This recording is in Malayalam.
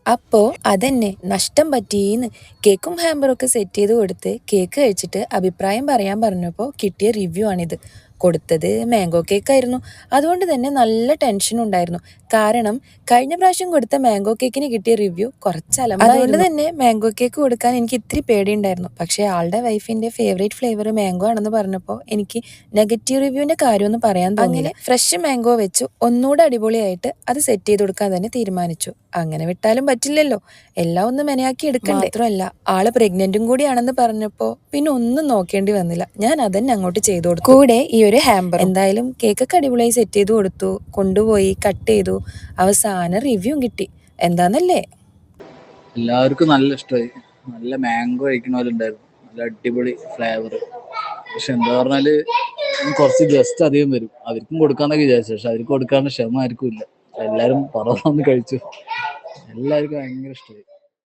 അപ്പോ അതന്നെ നഷ്ടം പറ്റീന്ന്. കേക്കും ഹാമ്പറൊക്കെ സെറ്റ് ചെയ്ത് കൊടുത്ത് കേക്ക് കഴിച്ചിട്ട് അഭിപ്രായം പറയാൻ പറഞ്ഞപ്പോൾ കിട്ടിയ റിവ്യൂ ആണിത്. കൊടുത്തത് മാംഗോ കേക്കായിരുന്നു. അതുകൊണ്ട് തന്നെ നല്ല ടെൻഷനുണ്ടായിരുന്നു. കാരണം കഴിഞ്ഞ പ്രാവശ്യം കൊടുത്ത മാംഗോ കേക്കിന് കിട്ടിയ റിവ്യൂ കുറച്ച് അലമ്പായിരുന്നു. അതുകൊണ്ട് തന്നെ മാംഗോ കേക്ക് കൊടുക്കാൻ എനിക്ക് ഇത്തിരി പേടിയുണ്ടായിരുന്നു. പക്ഷേ ആളുടെ വൈഫിന്റെ ഫേവറേറ്റ് ഫ്ലേവർ മാംഗോ ആണെന്ന് പറഞ്ഞപ്പോൾ എനിക്ക് നെഗറ്റീവ് റിവ്യൂവിന്റെ കാര്യമൊന്നും പറയാൻ തോന്നിയില്ല. അങ്ങനെ ഫ്രഷ് മാംഗോ വെച്ചു ഒന്നുകൂടെ അടിപൊളിയായിട്ട് അത് സെറ്റ് ചെയ്ത് കൊടുക്കാൻ തന്നെ തീരുമാനിച്ചു. അങ്ങനെ വിട്ടാലും പറ്റില്ലല്ലോ, എല്ലാം ഒന്ന് മെനയാക്കി എടുക്കണ്ടേ. മാത്രമല്ല ആള് പ്രഗ്നന്റും കൂടിയാണെന്ന് പറഞ്ഞപ്പോ പിന്നെ ഒന്നും നോക്കേണ്ടി വന്നില്ല, ഞാൻ അതന്നെ അങ്ങോട്ട് ചെയ്തു കൊടുത്തു. കൂടെ ഈ ഒരു ഹാമ്പർ. എന്തായാലും കേക്കൊക്കെ അടിപൊളിയായി സെറ്റ് ചെയ്ത് കൊടുത്തു, കൊണ്ടുപോയി കട്ട് ചെയ്തു, അവസാനം റിവ്യൂ കിട്ടി. എന്താന്നല്ലേ? എല്ലാവർക്കും നല്ല ഇഷ്ടമായി. നല്ല മാംഗോ കഴിക്കണ പോലെ ഉണ്ടായിരുന്നു, നല്ല അടിപൊളി ഫ്ലേവർ. പക്ഷെ എന്താ പറഞ്ഞാല് കുറച്ച് ഗസ്റ്റ് അധികം വരും, അവർക്കും കൊടുക്കാന്നൊക്കെ വിചാരിച്ചു. പക്ഷെ അവർക്ക് കൊടുക്കാനുള്ള ക്ഷമ ആർക്കും ഇല്ല. എല്ലാവരും പറന്ന് കഴിച്ചു. എല്ലാവർക്കും ഭയങ്കര ഇഷ്ടമായി.